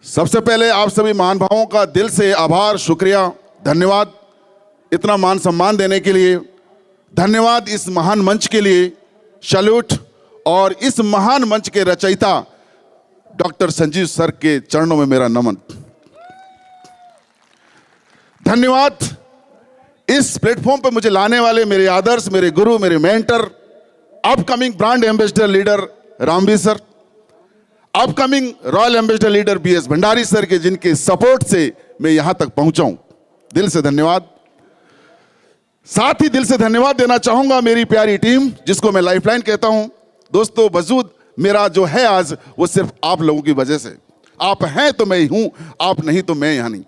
सबसे पहले आप सभी महानुभावों का दिल से आभार, शुक्रिया, धन्यवाद इतना मान सम्मान देने के लिए। धन्यवाद इस महान मंच के लिए, सैल्यूट। और इस महान मंच के रचयिता डॉक्टर संजीव सर के चरणों में मेरा नमन। धन्यवाद इस प्लेटफॉर्म पर मुझे लाने वाले मेरे आदर्श, मेरे गुरु, मेरे mentor, upcoming brand ambassador leader Ramveer sir, upcoming royal ambassador leader BS Bhandari sir के, जिनके सपोर्ट से मैं यहां तक पहुंचा हूं। दिल से धन्यवाद। साथ ही दिल से धन्यवाद देना चाहूंगा मेरी प्यारी टीम, जिसको मैं लाइफलाइन कहता हूं। दोस्तों, वजूद मेरा जो है आज, वो सिर्फ आप लोगों की वजह से। आप हैं तो मैं ही हूं, आप नहीं तो मैं यहां नहीं।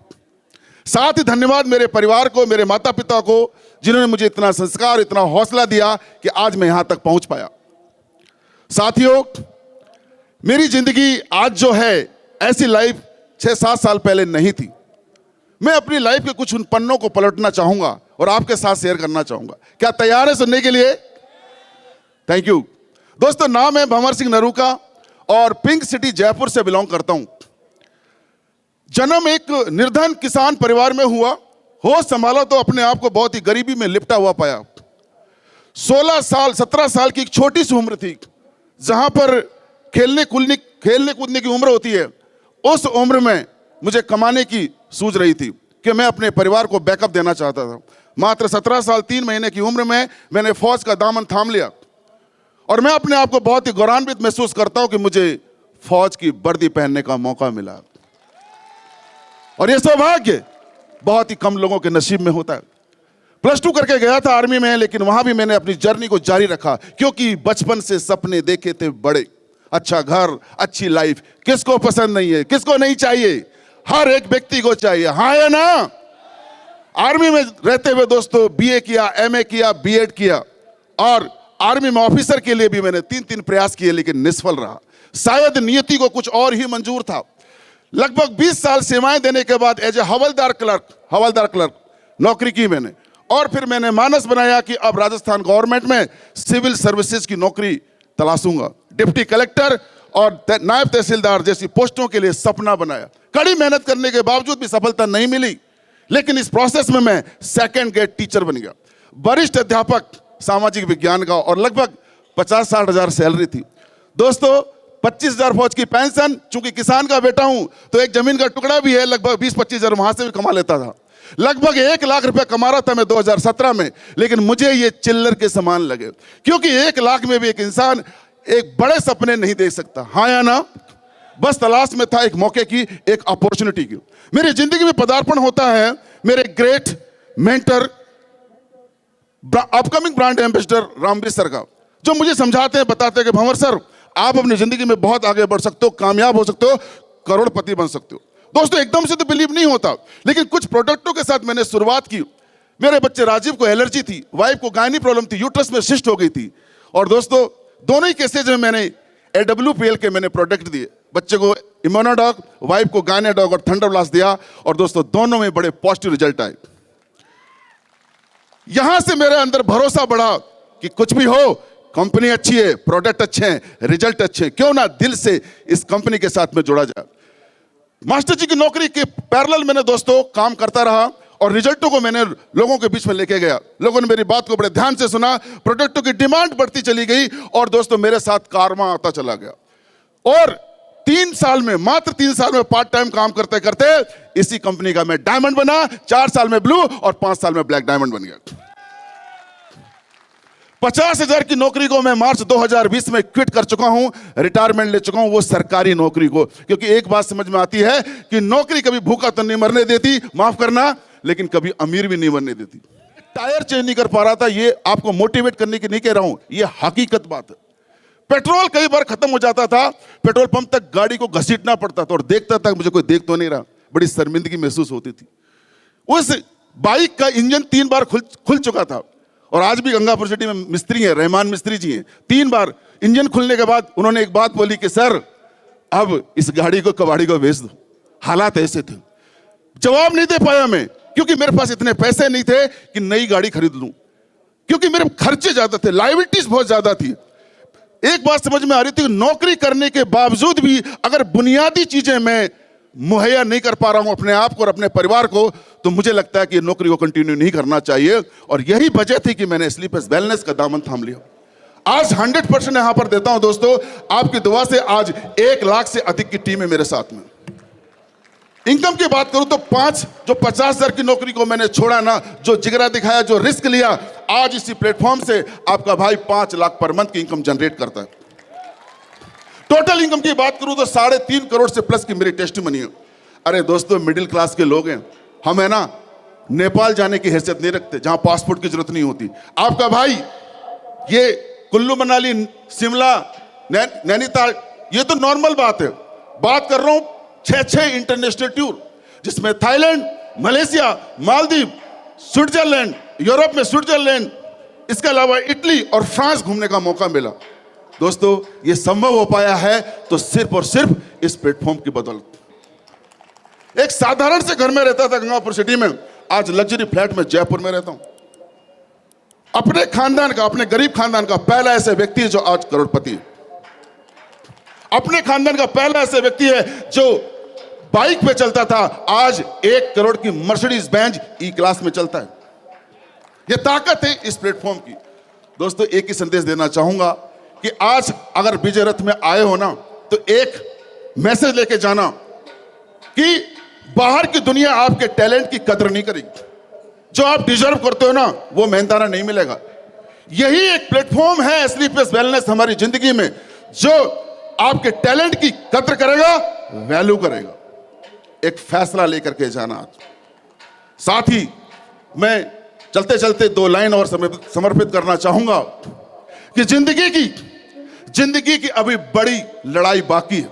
साथ ही धन्यवाद मेरे परिवार को, मेरे माता पिता को, जिन्होंने मुझे इतना संस्कार, इतना हौसला दिया कि आज मैं यहां तक पहुंच पाया। साथियों, मेरी जिंदगी आज जो है, ऐसी लाइफ 6-7 साल पहले नहीं थी। मैं अपनी लाइफ के कुछ उन पन्नों को पलटना चाहूंगा और आपके साथ शेयर करना चाहूंगा। क्या तैयार है सुनने के लिए? Thank you. दोस्तों, नाम है भंवर सिंह नरूका और पिंक सिटी जयपुर से बिलोंग करता हूं। जन्म एक निर्धन किसान परिवार में हुआ। होश संभाला तो अपने आप को बहुत ही गरीबी में लिपटा हुआ पाया। 17 साल की एक छोटी सी उम्र थी, जहां पर खेलने कूदने की उम्र होती है। उस उम्र में मुझे कमाने की सूझ रही थी कि मैं अपने परिवार को बैकअप देना चाहता था। मात्र 17 साल 3 महीने की उम्र में मैंने फौज का दामन थाम लिया और मैं अपने आप को बहुत ही गौरवान्वित महसूस करता हूं कि मुझे फौज की वर्दी पहनने का मौका मिला। और यह सौभाग्य बहुत ही कम लोगों के नसीब में होता है। +2 करके गया था आर्मी में, लेकिन वहां भी मैंने अपनी जर्नी को जारी रखा, क्योंकि बचपन से सपने देखे थे बड़े। अच्छा घर, अच्छी लाइफ, किसको पसंद नहीं है, किसको नहीं चाहिए? हर एक व्यक्ति को चाहिए, हाँ या ना? आर्मी में रहते हुए दोस्तों बीए किया, एमए किया, बीएड किया और आर्मी में ऑफिसर के लिए भी मैंने 3 प्रयास किए, लेकिन निष्फल रहा। शायद नियति को कुछ और ही मंजूर था। लगभग 20 साल सेवाएं देने के बाद एज ए हवलदार क्लर्क नौकरी की मैंने, और फिर मैंने मानस बनाया कि अब राजस्थान गवर्नमेंट में सिविल सर्विसेज की नौकरी तलाशूंगा। डिप्टी कलेक्टर और नायब तहसीलदार जैसी पोस्टों के लिए सपना बनाया। कड़ी मेहनत करने के बावजूद भी सफलता नहीं मिली, लेकिन इस प्रोसेस में मैं सेकंड ग्रेड टीचर बन गया, वरिष्ठ अध्यापक सामाजिक विज्ञान का, और लगभग 50-60 हजार सैलरी थी। दोस्तों, 25,000 फौज की पेंशन। चूंकि किसान का बेटा हूं तो एक जमीन का टुकड़ा भी है, लगभग 20-25 हजार वहां से भी कमा लेता था। लगभग 1 लाख रुपया कमा रहा था मैं 2017 में, लेकिन मुझे ये चिल्लर के समान लगे, क्योंकि 1 लाख में भी एक इंसान एक बड़े सपने नहीं देख सकता, हाँ या ना? बस तलाश में था एक मौके की, एक अपॉर्चुनिटी की। मेरी जिंदगी में पदार्पण होता है मेरे great mentor, upcoming brand ambassador Ramveer sir का, जो मुझे समझाते हैं, बताते हैं कि भंवर सर, आप अपनी जिंदगी में बहुत आगे बढ़ सकते हो, कामयाब हो सकते हो, करोड़पति बन सकते हो। दोस्तों, एकदम से तो बिलीव नहीं होता, लेकिन कुछ प्रोडक्टों के साथ मैंने शुरुआत की। मेरे बच्चे राजीव को एलर्जी थी, वाइफ को गायनी प्रॉब्लम थी, यूट्रस में सिस्ट हो गई थी, और दोस्तों दोनों ही केसेज में मैंने AWPL के मैंने प्रोडक्ट दिए। बच्चे को इम्यूनोडॉग, वाइफ को गायनेडॉग और थंडर ब्लास्ट दिया, और दोस्तों दोनों में बड़े पॉजिटिव रिजल्ट आए। यहां से मेरे अंदर भरोसा बढ़ा कि कुछ भी हो, कंपनी अच्छी है, प्रोडक्ट अच्छे हैं, रिजल्ट अच्छे हैं, क्यों ना दिल से इस कंपनी के साथ में जुड़ा जाए। मास्टर जी की नौकरी के पैरेलल मैंने दोस्तों काम करता रहा और रिजल्टों को मैंने लोगों के बीच में लेके गया। लोगों ने मेरी बात को बड़े ध्यान से सुना, प्रोडक्टों की डिमांड बढ़ती चली गई, और दोस्तों मेरे साथ कारवां आता चला गया। और 3 साल में, मात्र 3 साल में पार्ट टाइम काम करते करते इसी कंपनी का मैं डायमंड बना। 4 साल में ब्लू और 5 साल में ब्लैक डायमंड बन गया। 50,000 की नौकरी को मैं मार्च 2020 में क्विट कर चुका हूं, रिटायरमेंट ले चुका हूं, वो सरकारी नौकरी को। क्योंकि एक बात समझ में आती है कि नौकरी कभी भूखा तो नहीं मरने देती, माफ करना, लेकिन कभी अमीर भी नहीं बनने देती। टायर चेंज नहीं कर पा रहा था, ये आपको मोटिवेट करने की नहीं कह रहा हूं, ये हकीकत बात है। पेट्रोल कई बार खत्म हो जाता था, पेट्रोल पंप तक गाड़ी को घसीटना पड़ता था, और देखता था मुझे कोई देख तो नहीं रहा, बड़ी शर्मिंदगी महसूस होती थी। उस बाइक का इंजन 3 बार खुल चुका था, और आज भी गंगापुर सिटी में मिस्त्री हैं, रहमान मिस्त्री जी हैं। 3 बार इंजन खुलने के बाद उन्होंने एक बात बोली कि सर, अब इस गाड़ी को, कबाड़ी को बेच दो। हालात ऐसे थे, जवाब नहीं दे पाया मैं, क्योंकि मेरे पास इतने पैसे नहीं थे कि नई गाड़ी खरीद लूं, क्योंकि मेरे खर्चे ज्यादा थे, लायबिलिटीज बहुत ज्यादा थी। एक बात समझ में आ रही थी, नौकरी करने के बावजूद भी अगर बुनियादी चीजें मैं मुहैया नहीं कर पा रहा हूं अपने आप को और अपने परिवार को, तो मुझे लगता है कि नौकरी को कंटिन्यू नहीं करना चाहिए। और यही वजह थी कि मैंने स्लीपर्स वेलनेस का दामन थाम लिया। आज 100% यहां पर देता हूं दोस्तों, आपकी दुआ से आज 1 लाख से अधिक की टीम है मेरे साथ में। इनकम की बात करूं तो 50,000 की नौकरी को मैंने छोड़ा ना, जो जिगरा दिखाया, जो रिस्क लिया, आज इसी प्लेटफॉर्म से आपका भाई 5 लाख पर मंथ की इनकम जनरेट करता है। टोटल इनकम की बात करूं तो 3.5 करोड़ से प्लस की मेरी टेस्टिमनी है। अरे दोस्तों, मिडिल क्लास के लोग हैं हम, है ना, नेपाल जाने की हैसियत नहीं रखते जहां पासपोर्ट की जरूरत नहीं होती। आपका भाई ये कुल्लू मनाली, शिमला, नैनीताल, ये तो नॉर्मल बात है। बात कर रहा हूं 6 इंटरनेशनल टूर, जिसमें Thailand, Malaysia, Maldives, Switzerland, Europe में स्विट्जरलैंड, इसके अलावा इटली और फ्रांस घूमने का मौका मिला। दोस्तों, ये संभव हो पाया है तो सिर्फ और सिर्फ इस प्लेटफॉर्म की बदौलत। एक साधारण से घर में रहता था गंगापुर सिटी में, आज लग्जरी फ्लैट में जयपुर में रहता हूं। अपने खानदान का, अपने गरीब खानदान का पहला ऐसा व्यक्ति है जो आज करोड़पति है। अपने खानदान का पहला ऐसा व्यक्ति है जो बाइक पे चलता था, आज 1 करोड़ की मर्सिडीज बेंज ई क्लास में चलता है। यह ताकत है इस प्लेटफॉर्म की। दोस्तों, एक ही संदेश देना चाहूंगा कि आज अगर विजय रथ में आए हो ना, तो एक मैसेज लेके जाना कि बाहर की दुनिया आपके टैलेंट की कदर नहीं करेगी। जो आप डिजर्व करते हो ना, वो मेहनताना नहीं मिलेगा। यही एक प्लेटफॉर्म है स्लीपर्स वेलनेस हमारी जिंदगी में, जो आपके टैलेंट की कदर करेगा, वैल्यू करेगा। एक फैसला लेकर के जाना। साथ ही मैं चलते चलते 2 लाइन और समर्पित करना चाहूंगा कि जिंदगी की अभी बड़ी लड़ाई बाकी है।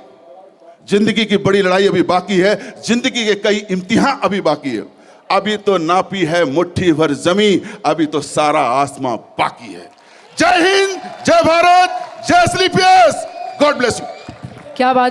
जिंदगी की बड़ी लड़ाई अभी बाकी है। जिंदगी के कई इम्तिहान अभी बाकी है। अभी तो नापी है मुट्ठी भर जमी, अभी तो सारा आसमां बाकी है। जय हिंद, जय भारत, जय स्लीपर्स, गॉड ब्लेस यू। क्या बात है।